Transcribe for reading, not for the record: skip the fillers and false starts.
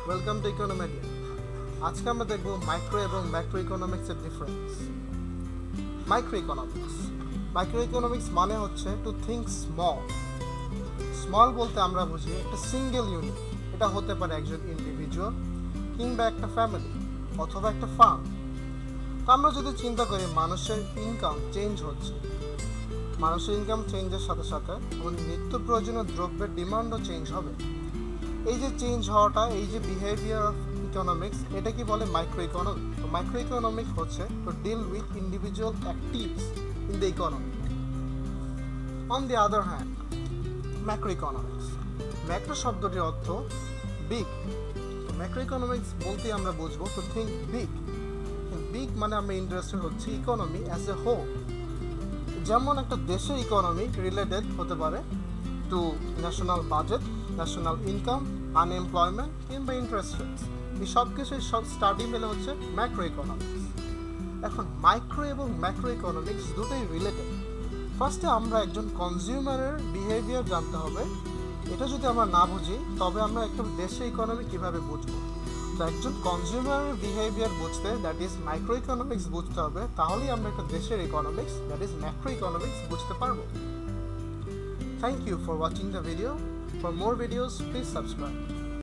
Welcome to ইকোনোমিডিয়া। আজকে আমরা দেখব মাইক্রো এবং ম্যাক্রো ইকোনমিক্সের ডিফারেন্স। মাইক্রো ইকোনমিক্স মানে হচ্ছে টু থিঙ্ক স্মল। স্মল বলতে আমরা বুঝি একটা সিঙ্গেল ইউনিট। এটা হতে পারে একজন ইন্ডিভিজুয়াল কিংবা একটা ফ্যামিলি অথবা একটা ফার্ম। তো আমরা যদি চিন্তা করি মানুষের ইনকাম চেঞ্জ হচ্ছে, মানুষের ইনকাম চেঞ্জের সাথে সাথে আমাদের নিত্য প্রয়োজনীয় দ্রব্যের ডিমান্ডও চেঞ্জ হবে। এই যে চেঞ্জ হওয়াটা, এই যে বিহেভিয়ার অফ ইকোনমিক্স, এটা কি বলে মাইক্রো ইকোনমিক্স। তো মাইক্রো ইকোনমিক্স হচ্ছে to deal with individual activities in the economy. On the other hand macro economics, macro শব্দটির অর্থ বিগ। তো ম্যাক্রো ইকোনমিক্স বলতে আমরা বুঝবো টু থিঙ্ক বিগ। বিগ মানে আমরা ইন্টারেস্টেড হচ্ছে ইকোনমি অ্যাজ এ হোল। যেমন একটা দেশের ইকোনমি রিলেটেড হতে পারে to national budget, national income, unemployment কিংবা ইন্টারেস্ট রেটস। এই সব কিছু সব স্টাডি মিলে হচ্ছে ম্যাক্রো ইকোনমিক্স। এখন মাইক্রো এবং ম্যাক্রো ইকোনমিক্স দুটোই রিলেটেড। ফার্স্টে আমরা একজন কনজিউমারের বিহেভিয়ার জানতে হবে। এটা যদি আমরা না বুঝি তবে আমরা একটা দেশের ইকোনমি কীভাবে বুঝবো। তো একজন কনজিউমারের বিহেভিয়ার বুঝতে, দ্যাট ইজ মাইক্রো ইকোনমিক্স বুঝতে হবে, তাহলেই আমরা একটা দেশের economics, that is macro economics বুঝতে পারবো। Thank you for watching the video. For more videos, please subscribe.